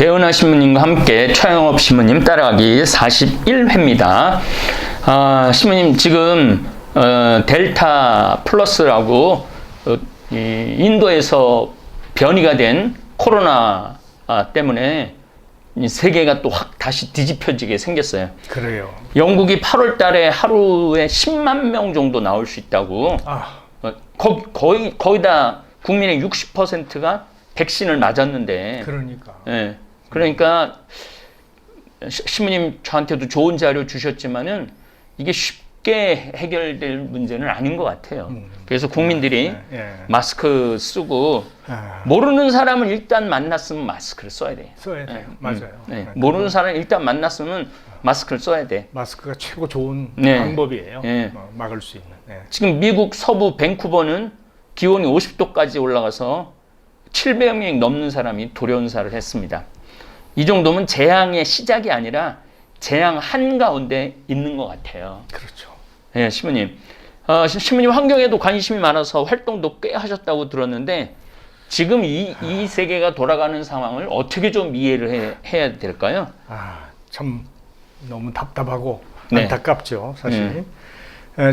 배은하 신부님과 함께 최영업 신부님 따라가기 41회입니다. 신부님 지금 델타 플러스라고 인도에서 변이가 된 코로나 때문에 세계가 또 확 다시 뒤집혀지게 생겼어요. 그래요. 영국이 8월 달에 하루에 10만 명 정도 나올 수 있다고. 거의 다 국민의 60%가 백신을 맞았는데. 그러니까. 예. 그러니까 신부님 저한테도 좋은 자료 주셨지만은 이게 쉽게 해결될 문제는 아닌 것 같아요. 그래서 국민들이 마스크 쓰고 모르는 사람은 일단 만났으면 마스크를 써야 돼요. 써야 돼요. 맞아요. 모르는 사람 일단 만났으면 마스크를 써야 돼. 마스크가 최고 좋은 방법이에요. 막을 수 있는. 지금 미국 서부 밴쿠버는 기온이 50도까지 올라가서 700명이 넘는 사람이 돌연사를 했습니다. 이 정도면 재앙의 시작이 아니라 재앙 한가운데 있는 것 같아요. 그렇죠. 네, 신부님. 신부님 환경에도 관심이 많아서 활동도 꽤 하셨다고 들었는데 지금 이 세계가 돌아가는 상황을 어떻게 좀 이해를 해야 될까요? 참 너무 답답하고 안타깝죠, 사실.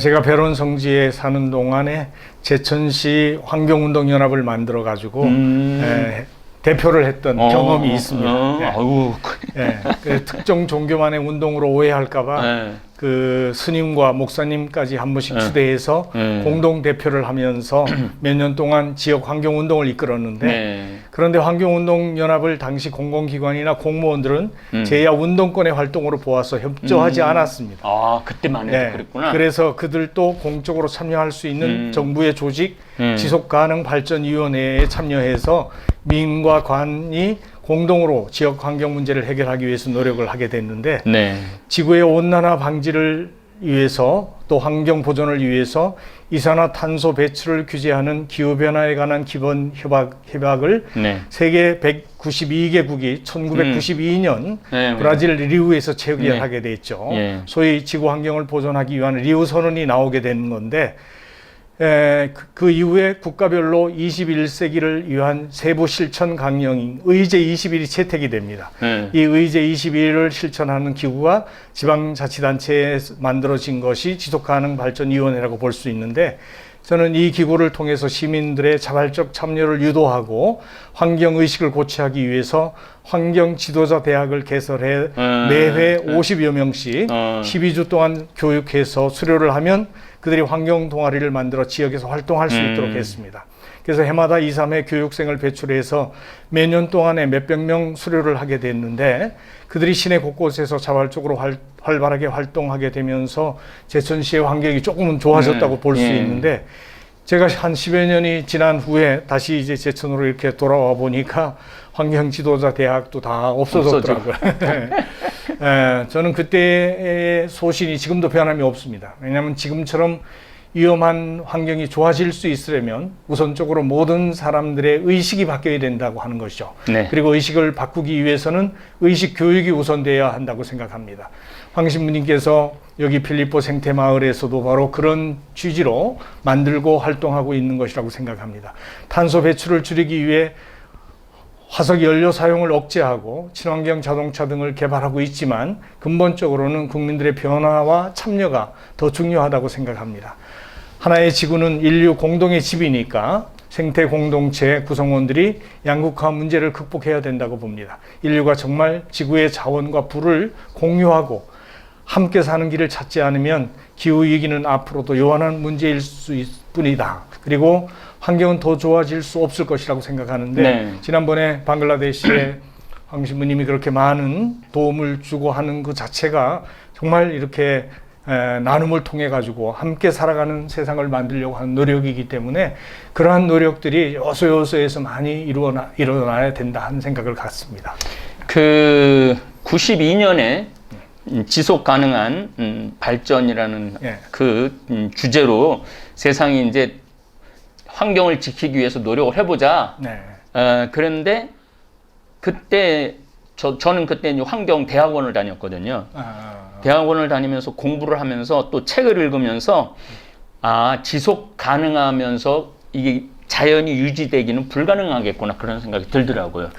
제가 배론 성지에 사는 동안에 제천시 환경운동연합을 만들어 가지고 대표를 했던 경험이 있습니다. 그 특정 종교만의 운동으로 오해할까봐 그 스님과 목사님까지 한 번씩 추대해서 공동 대표를 하면서 몇 년 동안 지역 환경 운동을 이끌었는데 그런데 환경운동연합을 당시 공공기관이나 공무원들은 제야 운동권의 활동으로 보아서 협조하지 않았습니다. 그때만 해도 그랬구나. 그래서 그들도 공적으로 참여할 수 있는 정부의 조직 지속가능발전위원회에 참여해서 민과 관이 공동으로 지역 환경 문제를 해결하기 위해서 노력을 하게 됐는데 지구의 온난화 방지를 위해서 또 환경 보존을 위해서 이산화탄소 배출을 규제하는 기후변화에 관한 기본 협약을 세계 192개국이 1992년 브라질 리우에서 체결하게 됐죠. 소위 지구 환경을 보존하기 위한 리우 선언이 나오게 되는 건데 그 이후에 국가별로 21세기를 위한 세부 실천 강령인 의제 21이 채택이 됩니다. 이 의제 21을 실천하는 기구가 지방자치단체에 만들어진 것이 지속가능발전위원회라고 볼 수 있는데 저는 이 기구를 통해서 시민들의 자발적 참여를 유도하고 환경의식을 고취하기 위해서 환경지도자 대학을 개설해 매회 50여 명씩 12주 동안 교육해서 수료를 하면 그들이 환경 동아리를 만들어 지역에서 활동할 수 있도록 했습니다. 그래서 해마다 2, 3회 교육생을 배출해서 매년 동안에 몇백 명 수료를 하게 됐는데 그들이 시내 곳곳에서 자발적으로 활발하게 활동하게 되면서 제천시의 환경이 조금은 좋아졌다고 볼 수 있는데 제가 한 10여 년이 지난 후에 다시 이제 제천으로 이렇게 돌아와 보니까 환경지도자 대학도 다 없어졌더라고요. 저는 그때의 소신이 지금도 변함이 없습니다. 왜냐하면 지금처럼 위험한 환경이 좋아질 수 있으려면 우선적으로 모든 사람들의 의식이 바뀌어야 된다고 하는 것이죠. 그리고 의식을 바꾸기 위해서는 의식 교육이 우선되어야 한다고 생각합니다. 황 신부님께서 여기 필리포 생태마을에서도 바로 그런 취지로 만들고 활동하고 있는 것이라고 생각합니다. 탄소 배출을 줄이기 위해 화석 연료 사용을 억제하고 친환경 자동차 등을 개발하고 있지만 근본적으로는 국민들의 변화와 참여가 더 중요하다고 생각합니다. 하나의 지구는 인류 공동의 집이니까 생태 공동체 구성원들이 양극화 문제를 극복해야 된다고 봅니다. 인류가 정말 지구의 자원과 불을 공유하고 함께 사는 길을 찾지 않으면 기후위기는 앞으로도 요원한 문제일 수 있을 뿐이다. 그리고 환경은 더 좋아질 수 없을 것이라고 생각하는데 지난번에 방글라데시에 황 신부님이 그렇게 많은 도움을 주고 하는 그 자체가 정말 이렇게 나눔을 통해 가지고 함께 살아가는 세상을 만들려고 하는 노력이기 때문에 그러한 노력들이 요소요소에서 많이 일어나야 된다 하는 생각을 갖습니다. 그 92년에 지속 가능한 발전이라는 그 주제로 세상이 이제 환경을 지키기 위해서 노력을 해보자. 그런데 그때 저는 그때 이제 환경 대학원을 다녔거든요. 대학원을 다니면서 공부를 하면서 또 책을 읽으면서 지속 가능하면서 이게 자연이 유지되기는 불가능하겠구나 그런 생각이 들더라고요.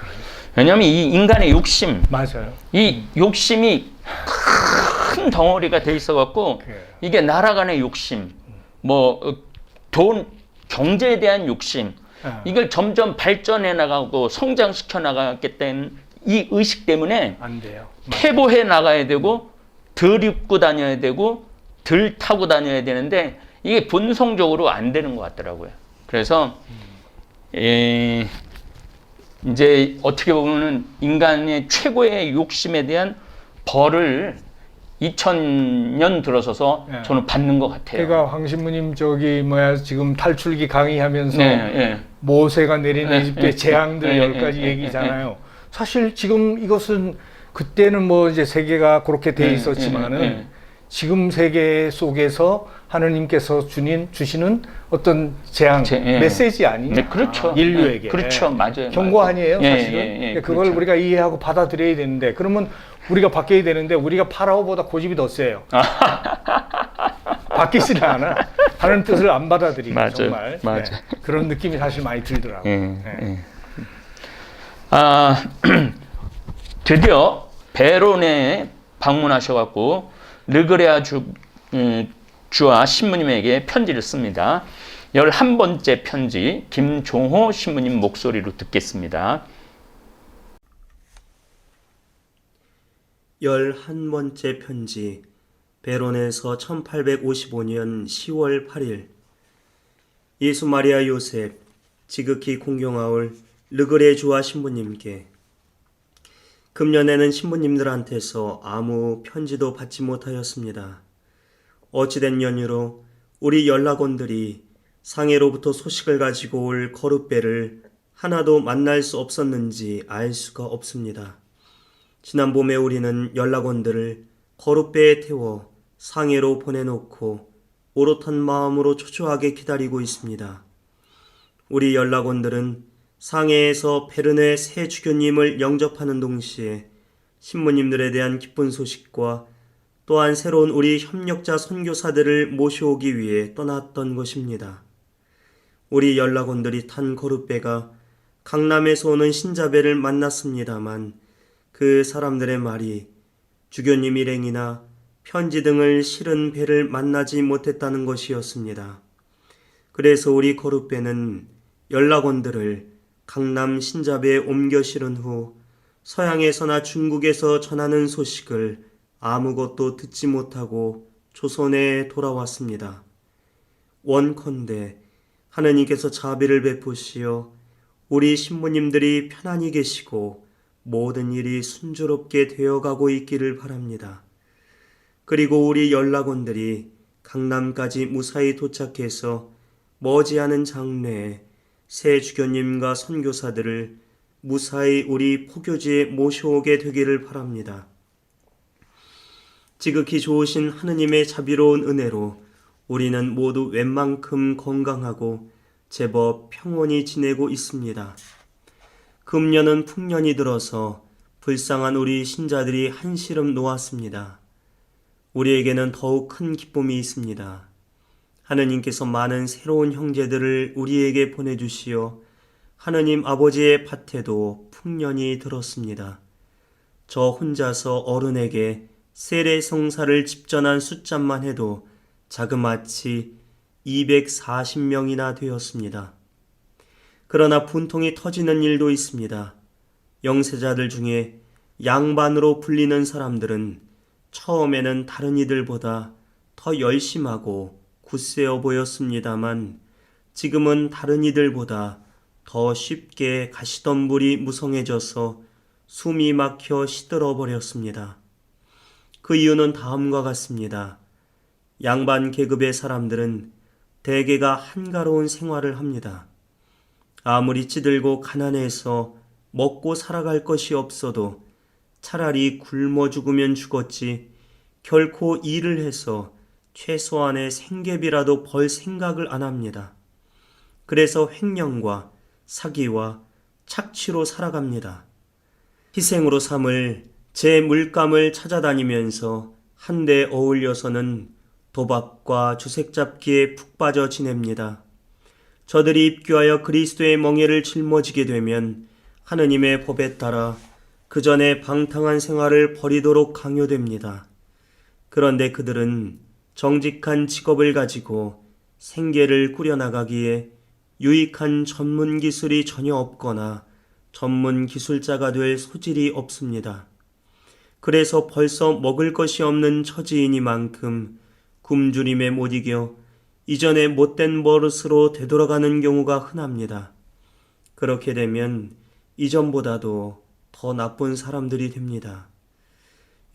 왜냐하면 이 인간의 욕심, 맞아요. 이 욕심이 큰 덩어리가 돼 있어갖고 이게 나라간의 욕심, 뭐 돈, 경제에 대한 욕심, 이걸 점점 발전해 나가고 성장시켜 나가겠다는 이 의식 때문에 안 돼요. 퇴보해 나가야 되고 덜 입고 다녀야 되고 덜 타고 다녀야 되는데 이게 본성적으로 안 되는 것 같더라고요. 그래서 이제 어떻게 보면은 인간의 최고의 욕심에 대한 벌을 2000년 들어서서 저는 받는 것 같아요. 그러니까 황 신부님 지금 탈출기 강의하면서 네. 모세가 내린 네, 이집트의 재앙들 네, 10가지 네, 얘기잖아요. 사실 지금 이것은 그때는 뭐 이제 세계가 그렇게 돼 있었지만은 지금 세계 속에서 하느님께서 주시는 어떤 재앙 메시지 아니냐. 네, 그렇죠. 인류에게. 그렇죠. 맞아요. 경고 맞아요. 아니에요, 사실은. 그걸 그렇죠. 우리가 이해하고 받아들여야 되는데, 그러면 우리가 바뀌어야 되는데 우리가 파라오보다 고집이 더 세요. 바뀌지는 않아. 하는 뜻을 안 받아들이고. 맞아요. 정말 맞아요. 그런 느낌이 사실 많이 들더라고요. 드디어 베론에 방문하셔갖고 르그레아 주와 신부님에게 편지를 씁니다. 11번째 편지 김종호 신부님 목소리로 듣겠습니다. 11번째 편지 베론에서 1855년 10월 8일 예수 마리아 요셉 지극히 공경하올 르그레 주와 신부님께 금년에는 신부님들한테서 아무 편지도 받지 못하였습니다. 어찌된 연유로 우리 연락원들이 상해로부터 소식을 가지고 올 거룻배를 하나도 만날 수 없었는지 알 수가 없습니다. 지난 봄에 우리는 연락원들을 거룻배에 태워 상해로 보내놓고 오롯한 마음으로 초조하게 기다리고 있습니다. 우리 연락원들은 상해에서 베르네 새 주교님을 영접하는 동시에 신부님들에 대한 기쁜 소식과 또한 새로운 우리 협력자 선교사들을 모셔오기 위해 떠났던 것입니다. 우리 연락원들이 탄 거룻배가 강남에서 오는 신자배를 만났습니다만 그 사람들의 말이 주교님 일행이나 편지 등을 실은 배를 만나지 못했다는 것이었습니다. 그래서 우리 거룻배는 연락원들을 강남 신자배에 옮겨 실은 후 서양에서나 중국에서 전하는 소식을 아무것도 듣지 못하고 조선에 돌아왔습니다. 원컨대 하느님께서 자비를 베푸시어 우리 신부님들이 편안히 계시고 모든 일이 순조롭게 되어가고 있기를 바랍니다. 그리고 우리 연락원들이 강남까지 무사히 도착해서 머지않은 장래에 새 주교님과 선교사들을 무사히 우리 포교지에 모셔오게 되기를 바랍니다. 지극히 좋으신 하느님의 자비로운 은혜로 우리는 모두 웬만큼 건강하고 제법 평온히 지내고 있습니다. 금년은 풍년이 들어서 불쌍한 우리 신자들이 한시름 놓았습니다. 우리에게는 더욱 큰 기쁨이 있습니다. 하느님께서 많은 새로운 형제들을 우리에게 보내주시어 하느님 아버지의 밭에도 풍년이 들었습니다. 저 혼자서 어른에게 세례성사를 집전한 숫자만 해도 자그마치 240명이나 되었습니다. 그러나 분통이 터지는 일도 있습니다. 영세자들 중에 양반으로 불리는 사람들은 처음에는 다른 이들보다 더 열심하고 굳세어 보였습니다만 지금은 다른 이들보다 더 쉽게 가시덤불이 무성해져서 숨이 막혀 시들어 버렸습니다. 그 이유는 다음과 같습니다. 양반 계급의 사람들은 대개가 한가로운 생활을 합니다. 아무리 찌들고 가난해서 먹고 살아갈 것이 없어도 차라리 굶어 죽으면 죽었지 결코 일을 해서 최소한의 생계비라도 벌 생각을 안 합니다. 그래서 횡령과 사기와 착취로 살아갑니다. 희생으로 삼을 제 물감을 찾아다니면서 한데 어울려서는 도박과 주색잡기에 푹 빠져 지냅니다. 저들이 입교하여 그리스도의 멍에를 짊어지게 되면 하느님의 법에 따라 그 전에 방탕한 생활을 버리도록 강요됩니다. 그런데 그들은 정직한 직업을 가지고 생계를 꾸려나가기에 유익한 전문 기술이 전혀 없거나 전문 기술자가 될 소질이 없습니다. 그래서 벌써 먹을 것이 없는 처지이니만큼 굶주림에 못 이겨 이전에 못된 버릇으로 되돌아가는 경우가 흔합니다. 그렇게 되면 이전보다도 더 나쁜 사람들이 됩니다.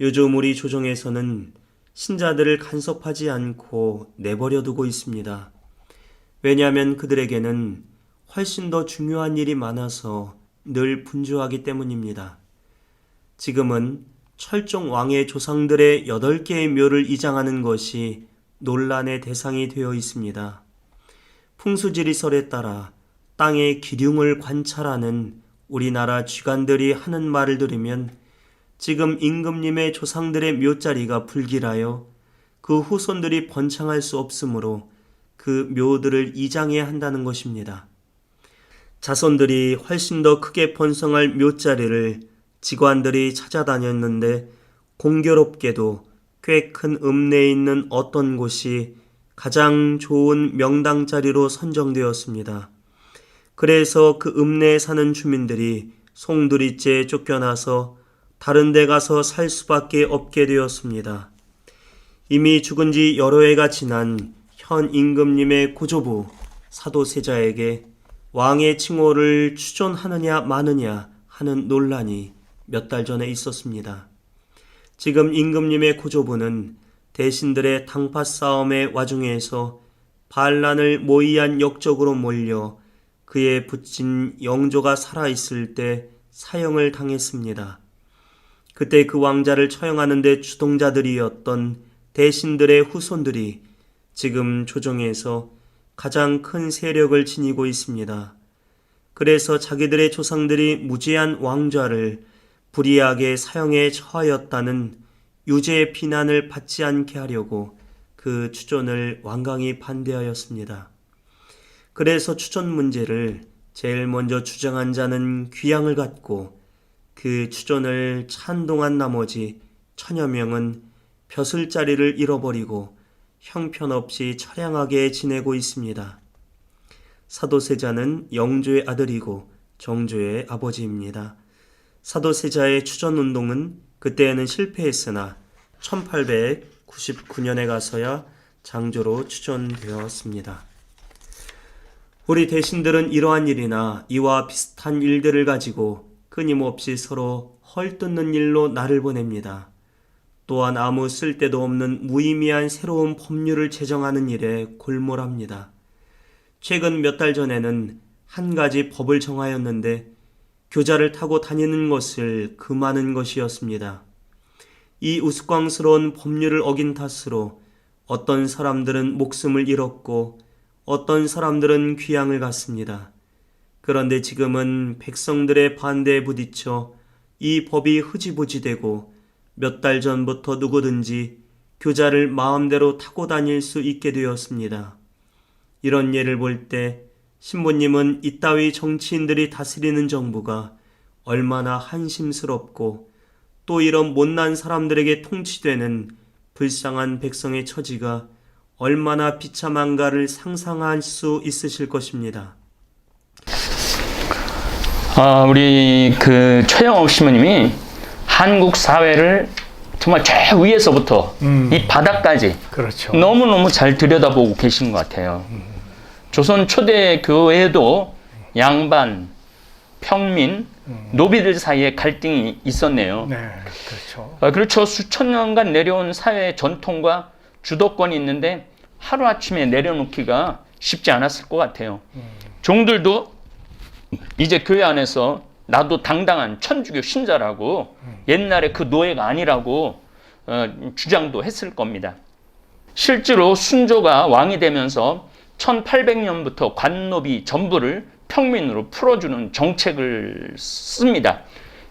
요즘 우리 조정에서는 신자들을 간섭하지 않고 내버려 두고 있습니다. 왜냐하면 그들에게는 훨씬 더 중요한 일이 많아서 늘 분주하기 때문입니다. 지금은 철종 왕의 조상들의 8개의 묘를 이장하는 것이 논란의 대상이 되어 있습니다. 풍수지리설에 따라 땅의 기륭을 관찰하는 우리나라 쥐관들이 하는 말을 들으면 지금 임금님의 조상들의 묘자리가 불길하여 그 후손들이 번창할 수 없으므로 그 묘들을 이장해야 한다는 것입니다. 자손들이 훨씬 더 크게 번성할 묘자리를 직관들이 찾아다녔는데 공교롭게도 꽤 큰 읍내에 있는 어떤 곳이 가장 좋은 명당 자리로 선정되었습니다. 그래서 그 읍내에 사는 주민들이 송두리째에 쫓겨나서 다른 데 가서 살 수밖에 없게 되었습니다. 이미 죽은 지 여러 해가 지난 현 임금님의 고조부 사도세자에게 왕의 칭호를 추존하느냐 마느냐 하는 논란이 몇 달 전에 있었습니다. 지금 임금님의 고조부는 대신들의 당파 싸움의 와중에서 반란을 모의한 역적으로 몰려 그의 부친 영조가 살아있을 때 사형을 당했습니다. 그때 그 왕자를 처형하는 데 주동자들이었던 대신들의 후손들이 지금 조정에서 가장 큰 세력을 지니고 있습니다. 그래서 자기들의 조상들이 무죄한 왕좌를 불이하게 사형에 처하였다는 유죄의 비난을 받지 않게 하려고 그 추존을 완강히 반대하였습니다. 그래서 추존 문제를 제일 먼저 주장한 자는 귀양을 갖고 그 추존을 찬동한 나머지 1000여 명은 벼슬자리를 잃어버리고 형편없이 처량하게 지내고 있습니다. 사도세자는 영조의 아들이고 정조의 아버지입니다. 사도세자의 추존운동은 그때에는 실패했으나 1899년에 가서야 장조로 추존되었습니다. 우리 대신들은 이러한 일이나 이와 비슷한 일들을 가지고 끊임없이 서로 헐뜯는 일로 날을 보냅니다. 또한 아무 쓸데도 없는 무의미한 새로운 법률을 제정하는 일에 골몰합니다. 최근 몇 달 전에는 한 가지 법을 정하였는데 교자를 타고 다니는 것을 금하는 것이었습니다. 이 우스꽝스러운 법률을 어긴 탓으로 어떤 사람들은 목숨을 잃었고 어떤 사람들은 귀양을 갔습니다. 그런데 지금은 백성들의 반대에 부딪혀 이 법이 흐지부지되고 몇 달 전부터 누구든지 교자를 마음대로 타고 다닐 수 있게 되었습니다. 이런 예를 볼 때 신부님은 이따위 정치인들이 다스리는 정부가 얼마나 한심스럽고 또 이런 못난 사람들에게 통치되는 불쌍한 백성의 처지가 얼마나 비참한가를 상상할 수 있으실 것입니다. 우리 그 최영옥 신부님이 한국 사회를 정말 저 위에서부터 이 바닥까지 그렇죠. 너무너무 잘 들여다보고 계신 것 같아요. 조선 초대 교회에도 양반, 평민, 노비들 사이에 갈등이 있었네요. 네, 그렇죠. 그렇죠. 수천 년간 내려온 사회의 전통과 주도권이 있는데 하루아침에 내려놓기가 쉽지 않았을 것 같아요. 종들도 이제 교회 안에서 나도 당당한 천주교 신자라고 옛날에 그 노예가 아니라고 주장도 했을 겁니다. 실제로 순조가 왕이 되면서 1800년부터 관노비 전부를 평민으로 풀어주는 정책을 씁니다.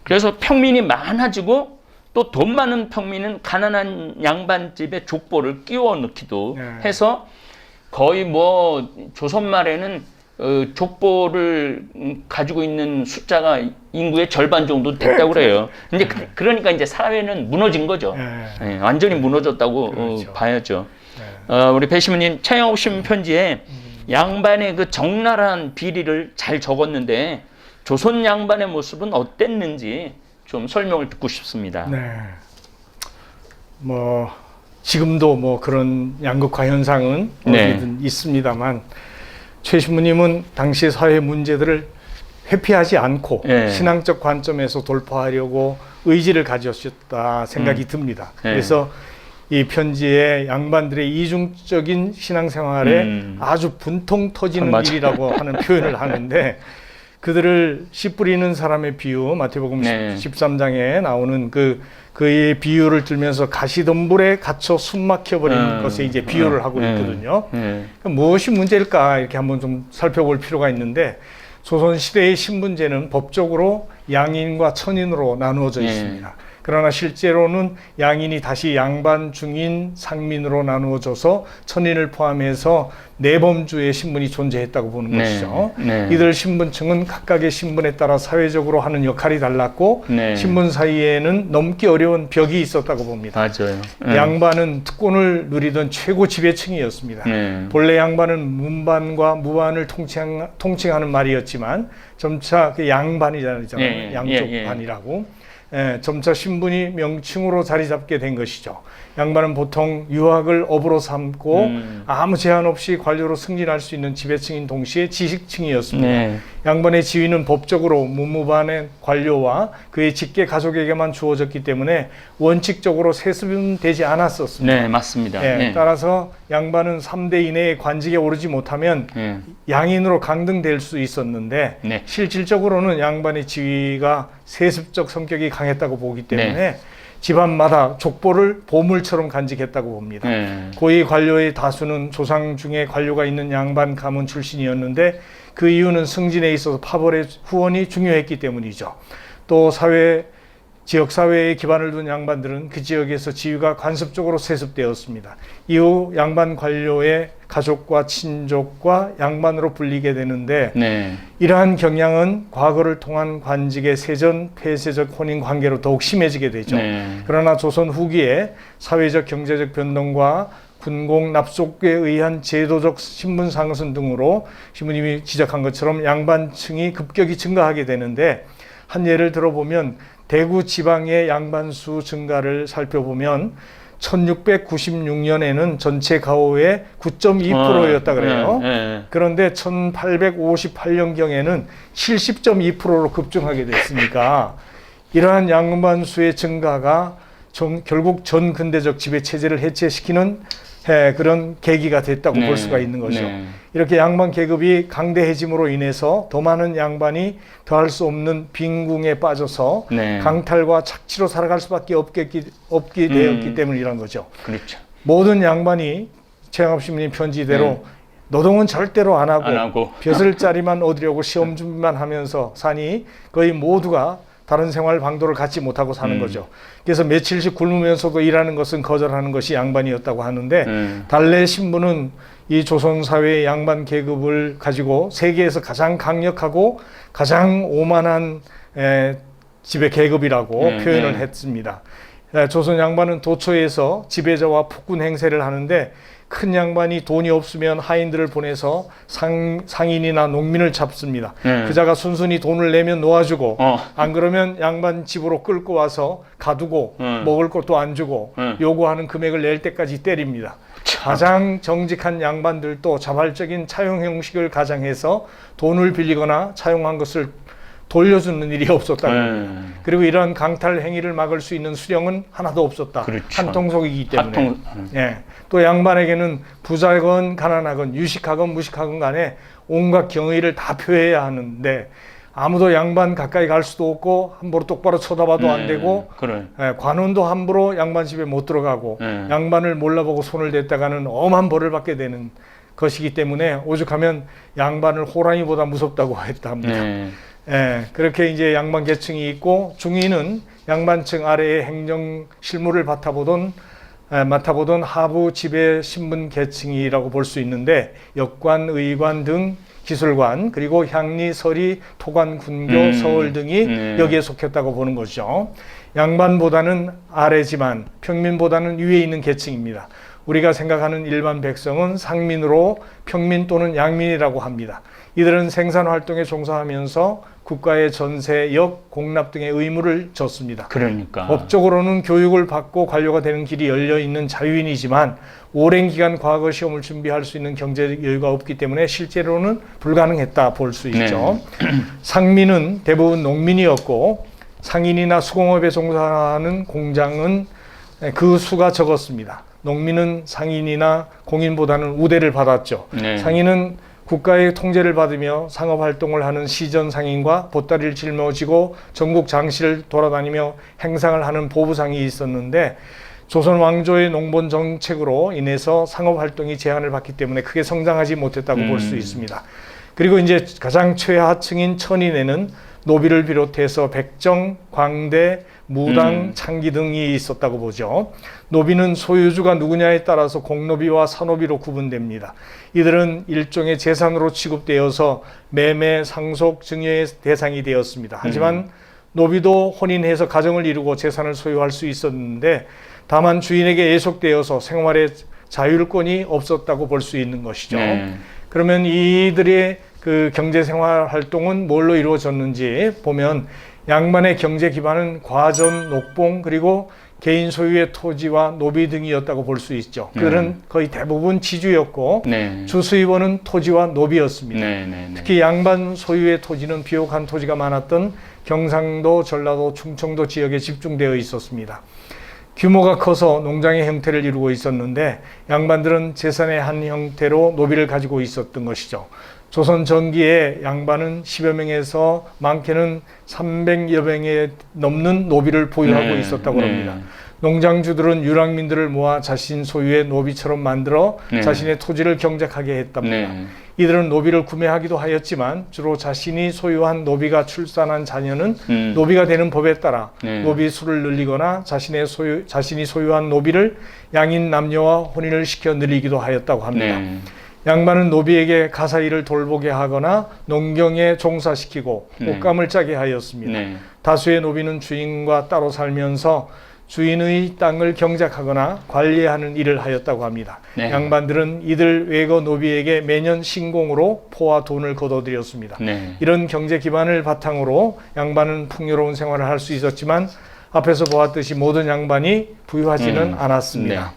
그래서 평민이 많아지고 또 돈 많은 평민은 가난한 양반집에 족보를 끼워 넣기도 해서 거의 뭐 조선 말에는 족보를 가지고 있는 숫자가 인구의 절반 정도 됐다고 그래요. 근데 그러니까 이제 사회는 무너진 거죠. 완전히 무너졌다고 그렇죠. 봐야죠. 우리 배 시모님 차영옥 신문 편지에 양반의 그 적나라한 비리를 잘 적었는데 조선 양반의 모습은 어땠는지 좀 설명을 듣고 싶습니다. 네. 뭐 지금도 뭐 그런 양극화 현상은 어디든 있습니다만 최 신부님은 당시 사회 문제들을 회피하지 않고 신앙적 관점에서 돌파하려고 의지를 가졌다 생각이 듭니다. 그래서 이 편지에 양반들의 이중적인 신앙생활에 아주 분통 터지는 일이라고 하는 표현을 하는데 그들을 씨 뿌리는 사람의 비유 마태복음 13장에 나오는 그의 비유를 들면서 가시덤불에 갇혀 숨 막혀버리는 것에 이제 비유를 하고 있거든요. 그러니까 무엇이 문제일까 이렇게 한번 좀 살펴볼 필요가 있는데 조선시대의 신분제는 법적으로 양인과 천인으로 나누어져 있습니다. 그러나 실제로는 양인이 다시 양반, 중인, 상민으로 나누어져서 천인을 포함해서 내범주의 신분이 존재했다고 보는 것이죠. 이들 신분층은 각각의 신분에 따라 사회적으로 하는 역할이 달랐고 신분 사이에는 넘기 어려운 벽이 있었다고 봅니다. 맞아요. 양반은 특권을 누리던 최고 지배층이었습니다. 본래 양반은 문반과 무반을 통칭하는 말이었지만 점차 그 양반이잖아요. 양쪽 반이라고. 점차 신분이 명칭으로 자리 잡게 된 것이죠. 양반은 보통 유학을 업으로 삼고 아무 제한 없이 관료로 승진할 수 있는 지배층인 동시에 지식층이었습니다. 양반의 지위는 법적으로 문무반의 관료와 그의 직계 가족에게만 주어졌기 때문에 원칙적으로 세습은 되지 않았었습니다. 맞습니다. 따라서 양반은 3대 이내의 관직에 오르지 못하면 양인으로 강등될 수 있었는데 실질적으로는 양반의 지위가 세습적 성격이 강했다고 보기 때문에 집안마다 족보를 보물처럼 간직했다고 봅니다. 고위 관료의 다수는 조상 중에 관료가 있는 양반 가문 출신이었는데 그 이유는 승진에 있어서 파벌의 후원이 중요했기 때문이죠. 또 지역사회에 기반을 둔 양반들은 그 지역에서 지위가 관습적으로 세습되었습니다. 이후 양반 관료의 가족과 친족과 양반으로 불리게 되는데 이러한 경향은 과거를 통한 관직의 세전, 폐쇄적 혼인 관계로 더욱 심해지게 되죠. 그러나 조선 후기에 사회적 경제적 변동과 군공 납속에 의한 제도적 신분 상승 등으로 신부님이 지적한 것처럼 양반층이 급격히 증가하게 되는데 한 예를 들어보면 대구 지방의 양반수 증가를 살펴보면 1696년에는 전체 가호의 9.2%였다 그래요. 그런데 1858년경에는 70.2%로 급증하게 됐으니까 이러한 양반수의 증가가 결국 전근대적 지배체제를 해체시키는 그런 계기가 됐다고 볼 수가 있는 거죠. 이렇게 양반 계급이 강대해짐으로 인해서 더 많은 양반이 더할 수 없는 빈궁에 빠져서 강탈과 착취로 살아갈 수밖에 없게 되었기 때문이란 거죠. 그렇죠. 모든 양반이 최영합 신부님 편지대로 노동은 절대로 안 하고 벼슬자리만 얻으려고 시험 준비만 하면서 사니 거의 모두가 다른 생활 방도를 갖지 못하고 사는 거죠. 그래서 며칠씩 굶으면서도 일하는 것은 거절하는 것이 양반이었다고 하는데 달래 신부는 이 조선 사회의 양반 계급을 가지고 세계에서 가장 강력하고 가장 오만한 지배 계급이라고 표현을 했습니다. 조선 양반은 도처에서 지배자와 폭군 행세를 하는데 큰 양반이 돈이 없으면 하인들을 보내서 상인이나 농민을 잡습니다. 그자가 순순히 돈을 내면 놓아주고 안 그러면 양반 집으로 끌고 와서 가두고 먹을 것도 안 주고 요구하는 금액을 낼 때까지 때립니다. 가장 정직한 양반들도 자발적인 차용 형식을 가장해서 돈을 빌리거나 차용한 것을 돌려주는 일이 없었다고 합니다. 그리고 이런 강탈 행위를 막을 수 있는 수령은 하나도 없었다. 그렇죠. 한통속이기 때문에. 또 양반에게는 부자건 가난하건 유식하건 무식하건 간에 온갖 경의를 다 표해야 하는데 아무도 양반 가까이 갈 수도 없고 함부로 똑바로 쳐다봐도 안 되고 관원도 함부로 양반 집에 못 들어가고 양반을 몰라보고 손을 댔다가는 엄한 벌을 받게 되는 것이기 때문에 오죽하면 양반을 호랑이보다 무섭다고 했다 합니다. 그렇게 이제 양반 계층이 있고 중위는 양반층 아래의 행정 실무를 맡아보던 하부 지배 신분 계층이라고 볼 수 있는데 역관, 의관 등 기술관, 그리고 향리, 서리, 토관, 군교, 서울 등이 여기에 속했다고 보는 것이죠. 양반보다는 아래지만 평민보다는 위에 있는 계층입니다. 우리가 생각하는 일반 백성은 상민으로 평민 또는 양민이라고 합니다. 이들은 생산활동에 종사하면서 국가의 전세, 역, 공납 등의 의무를 졌습니다. 그러니까. 법적으로는 교육을 받고 관료가 되는 길이 열려있는 자유인이지만 오랜 기간 과거 시험을 준비할 수 있는 경제 여유가 없기 때문에 실제로는 불가능했다 볼 수 있죠. 상민은 대부분 농민이었고 상인이나 수공업에 종사하는 공장은 그 수가 적었습니다. 농민은 상인이나 공인보다는 우대를 받았죠. 상인은 국가의 통제를 받으며 상업활동을 하는 시전 상인과 보따리를 짊어지고 전국 장시를 돌아다니며 행상을 하는 보부상이 있었는데 조선 왕조의 농본 정책으로 인해서 상업활동이 제한을 받기 때문에 크게 성장하지 못했다고 볼 수 있습니다. 그리고 이제 가장 최하층인 천인에는 노비를 비롯해서 백정, 광대, 무당, 창기 등이 있었다고 보죠. 노비는 소유주가 누구냐에 따라서 공노비와 사노비로 구분됩니다. 이들은 일종의 재산으로 취급되어서 매매, 상속, 증여의 대상이 되었습니다. 하지만 노비도 혼인해서 가정을 이루고 재산을 소유할 수 있었는데 다만 주인에게 예속되어서 생활의 자율권이 없었다고 볼 수 있는 것이죠. 그러면 이들의 그 경제생활 활동은 뭘로 이루어졌는지 보면 양반의 경제 기반은 과전, 녹봉, 그리고 개인 소유의 토지와 노비 등이었다고 볼 수 있죠. 그들은 거의 대부분 지주였고 주수입원은 토지와 노비였습니다. 특히 양반 소유의 토지는 비옥한 토지가 많았던 경상도, 전라도, 충청도 지역에 집중되어 있었습니다. 규모가 커서 농장의 형태를 이루고 있었는데 양반들은 재산의 한 형태로 노비를 가지고 있었던 것이죠. 조선 전기에 양반은 10여 명에서 많게는 300여 명에 넘는 노비를 보유하고 있었다고 합니다. 농장주들은 유랑민들을 모아 자신 소유의 노비처럼 만들어 자신의 토지를 경작하게 했답니다. 이들은 노비를 구매하기도 하였지만 주로 자신이 소유한 노비가 출산한 자녀는 노비가 되는 법에 따라 노비 수를 늘리거나 자신이 소유한 노비를 양인 남녀와 혼인을 시켜 늘리기도 하였다고 합니다. 양반은 노비에게 가사일을 돌보게 하거나 농경에 종사시키고 옷감을 짜게 하였습니다. 다수의 노비는 주인과 따로 살면서 주인의 땅을 경작하거나 관리하는 일을 하였다고 합니다. 양반들은 이들 외거 노비에게 매년 신공으로 포와 돈을 거둬들였습니다. 이런 경제 기반을 바탕으로 양반은 풍요로운 생활을 할 수 있었지만 앞에서 보았듯이 모든 양반이 부유하지는 않았습니다.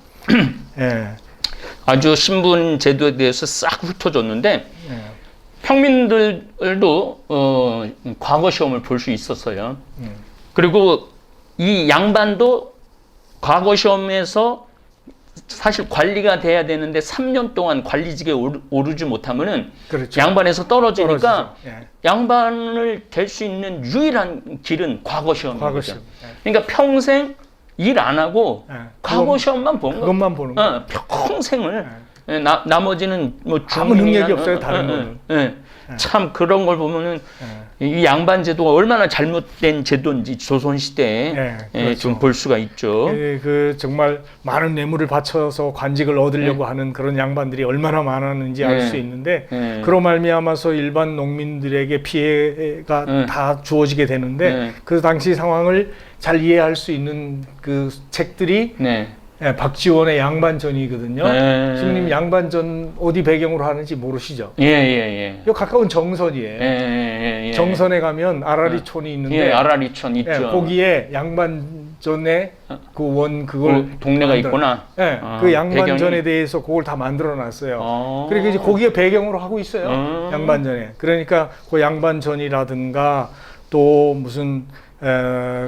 아주 신분 제도에 대해서 싹 훑어줬는데 평민들도 과거 시험을 볼 수 있었어요. 그리고 이 양반도 과거 시험에서 사실 관리가 돼야 되는데 3년 동안 관리직에 오르지 못하면은 그렇죠. 양반에서 떨어지니까 예. 양반을 될 수 있는 유일한 길은 과거 시험인 거죠. 시험. 그러니까 평생 일 안 하고 과거 시험만 보는 거. 그것만 보는 거. 평생을. 나머지는 뭐 아무 능력이 없어요. 다른 거는. 참 그런 걸 보면은 이 양반 제도가 얼마나 잘못된 제도인지 조선 시대에 그렇죠. 좀 볼 수가 있죠. 그 정말 많은 뇌물을 바쳐서 관직을 얻으려고 하는 그런 양반들이 얼마나 많았는지 알 수 있는데 그로 말미암아서 일반 농민들에게 피해가 다 주어지게 되는데 그 당시 상황을 잘 이해할 수 있는 그 책들이 박지원의 양반전이거든요. 스님 양반전 어디 배경으로 하는지 모르시죠? 요 가까운 정선이에요. 정선에 가면 아라리촌이 있는데 아라리촌 있죠. 거기에 양반전에 그 그걸 동네가 있구나. 그 양반전에 대해서 그걸 다 만들어 놨어요. 그리고 이제 거기에 배경으로 하고 있어요. 양반전에. 그러니까 그 양반전이라든가 또 무슨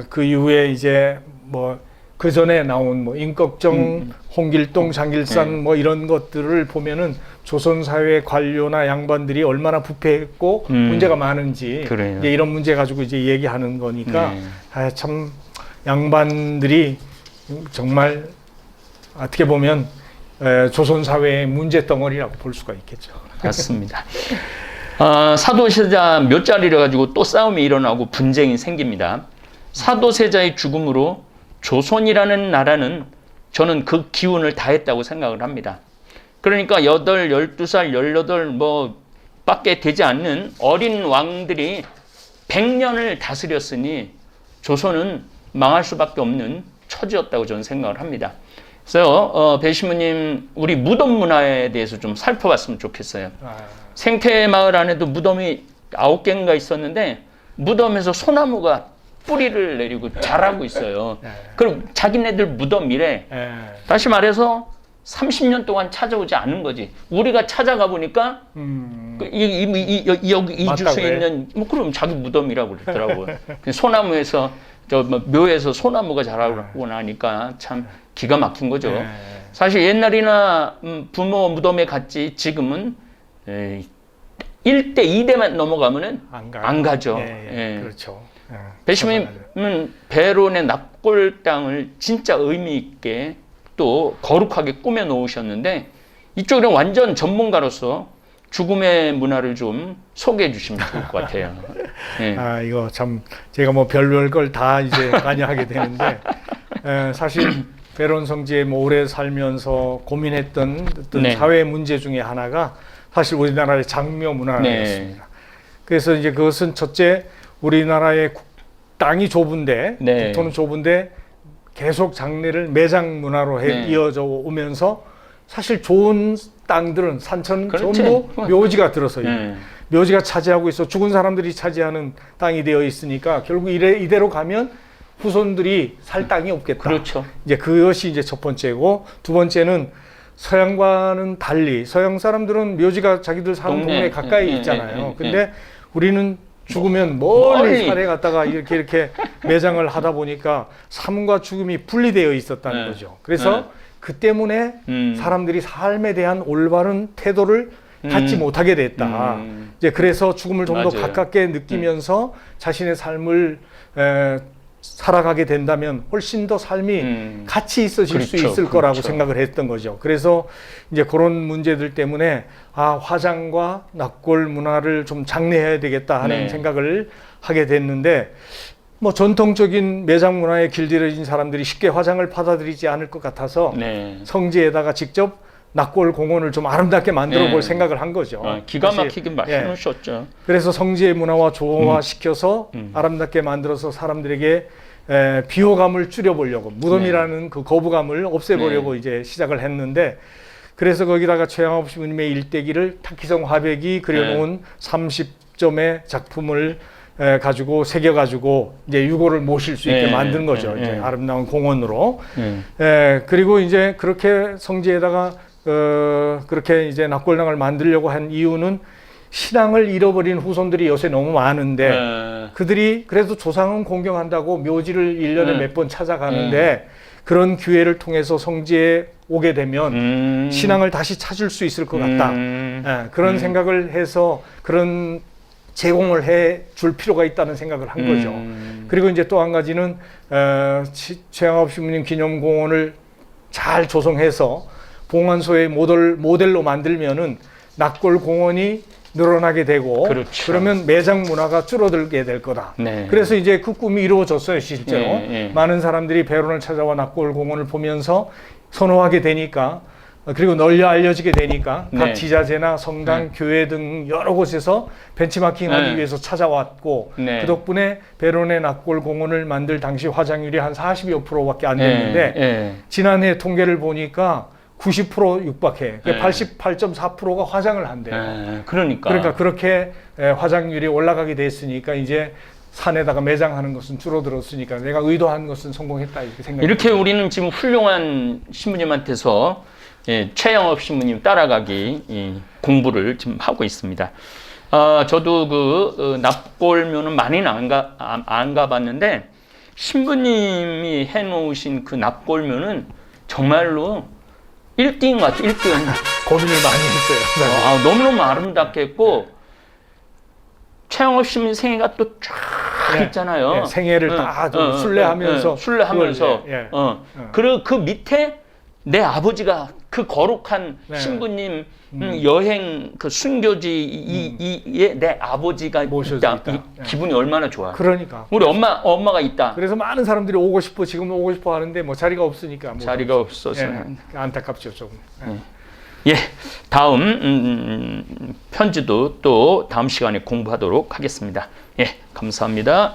그 이후에 이제 뭐 그 전에 나온 뭐 임꺽정, 홍길동, 장길산 뭐 이런 것들을 보면은 조선 사회 관료나 양반들이 얼마나 부패했고 문제가 많은지 이제 이런 문제 가지고 이제 얘기하는 거니까 참 양반들이 정말 어떻게 보면 조선 사회의 문제 덩어리라고 볼 수가 있겠죠. 맞습니다. 사도세자 몇 자리를 가지고 또 싸움이 일어나고 분쟁이 생깁니다. 사도세자의 죽음으로 조선이라는 나라는 저는 그 기운을 다했다고 생각을 합니다. 그러니까 8, 12살, 18, 뭐 밖에 되지 않는 어린 왕들이 100년을 다스렸으니 조선은 망할 수밖에 없는 처지였다고 저는 생각을 합니다. 그래서 배시무님 우리 무덤 문화에 대해서 좀 살펴봤으면 좋겠어요. 생태마을 안에도 무덤이 9개인가 있었는데 무덤에서 소나무가 뿌리를 내리고 자라고 있어요. 그럼 자기네들 무덤이래. 다시 말해서 30년 동안 찾아오지 않은 거지. 우리가 찾아가 보니까 여기 이 주소에 있는 뭐 그럼 자기 무덤이라고 그러더라고요. 소나무에서 묘에서 소나무가 자라고 나니까 참 기가 막힌 거죠. 사실 옛날이나 부모 무덤에 갔지 지금은 1대, 2대만 넘어가면은 안 가죠. 그렇죠. 배시무님은 베론의 납골 땅을 진짜 의미 있게 또 거룩하게 꾸며 놓으셨는데 이쪽은 완전 전문가로서 죽음의 문화를 좀 소개해 주시면 좋을 것 같아요. 이거 참 제가 뭐 별별 걸 다 이제 관여하게 되는데 사실 베론 성지에 뭐 오래 살면서 고민했던 어떤 사회 문제 중에 하나가 사실 우리나라의 장묘 문화였습니다. 그래서 이제 그것은 첫째 우리나라의 땅이 좁은데 국토는 좁은데 계속 장례를 매장 문화로 이어져 오면서 사실 좋은 땅들은 산천 전부 묘지가 들어서 묘지가 차지하고 있어 죽은 사람들이 차지하는 땅이 되어 있으니까 결국 이대로 가면 후손들이 살 땅이 없겠다. 그렇죠. 이제 그것이 이제 첫 번째고 두 번째는 서양과는 달리 서양 사람들은 묘지가 자기들 사는 동네에 가까이 있잖아요. 근데 우리는 죽으면 멀리 산에 갔다가 이렇게 매장을 하다 보니까 삶과 죽음이 분리되어 있었다는 거죠. 그래서 그 때문에 사람들이 삶에 대한 올바른 태도를 갖지 못하게 됐다. 이제 그래서 죽음을 좀 더 가깝게 느끼면서 자신의 삶을 살아가게 된다면 훨씬 더 삶이 같이 있어질 수 있을 거라고 생각을 했던 거죠. 그래서 이제 그런 문제들 때문에 화장과 납골 문화를 좀 장려해야 되겠다 하는 생각을 하게 됐는데 뭐 전통적인 매장 문화에 길들여진 사람들이 쉽게 화장을 받아들이지 않을 것 같아서 성지에다가 직접 납골 공원을 좀 아름답게 만들어 볼 생각을 한 거죠. 기가 막히게 말씀하셨죠. 그래서 성지의 문화와 조화시켜서 아름답게 만들어서 사람들에게 비호감을 줄여보려고 무덤이라는 그 거부감을 없애보려고 이제 시작을 했는데 그래서 거기다가 최양업 신부님의 일대기를 타키성 화백이 그려놓은 30점의 작품을 가지고 새겨가지고 이제 유고를 모실 수 있게 만든 거죠. 이제 아름다운 공원으로. 그리고 이제 그렇게 성지에다가 그렇게 이제 납골당을 만들려고 한 이유는 신앙을 잃어버린 후손들이 요새 너무 많은데 그들이 그래도 조상은 공경한다고 묘지를 1년에 몇 번 찾아가는데 그런 기회를 통해서 성지에 오게 되면 신앙을 다시 찾을 수 있을 것 같다. 그런 생각을 해서 그런 제공을 해 줄 필요가 있다는 생각을 한 거죠. 그리고 이제 또 한 가지는 최양업 신부님 기념공원을 잘 조성해서 봉안소의 모델로 만들면은 납골 공원이 늘어나게 되고 그러면 매장 문화가 줄어들게 될 거다. 그래서 이제 그 꿈이 이루어졌어요, 실제로. 많은 사람들이 베론을 찾아와 납골 공원을 보면서 선호하게 되니까 그리고 널리 알려지게 되니까 각 지자체나 성당, 교회 등 여러 곳에서 벤치마킹하기 위해서 찾아왔고 그 덕분에 베론의 납골 공원을 만들 당시 화장률이 한 40여 %밖에 안 됐는데 지난해 통계를 보니까 90% 육박해. 88.4%가 화장을 한대요. 그러니까 그렇게 화장률이 올라가게 됐으니까 이제 산에다가 매장하는 것은 줄어들었으니까 내가 의도한 것은 성공했다 이렇게 생각합니다. 이렇게 우리는 지금 훌륭한 신부님한테서 최양업 신부님 따라가기 공부를 지금 하고 있습니다. 저도 그 납골묘는 많이는 안 가봤는데 신부님이 해놓으신 그 납골묘는 정말로 1등인 것 같아요. 1등. 고민을 많이 했어요. 너무너무 아름답게 했고 최양업 신부님 생애가 또 쫙 있잖아요. 생애를 다 순례하면서 그리고 그 밑에 내 아버지가 그 거룩한 신부님 여행 그 순교지에 내 아버지가 있다. 기분이 얼마나 좋아. 그러니까 우리 엄마가 있다. 그래서 많은 사람들이 오고 싶어 지금 오고 싶어 하는데 뭐 자리가 없으니까 자리가 없어서 안타깝죠 조금. 예, 다음 편지도 또 다음 시간에 공부하도록 하겠습니다. 예, 감사합니다.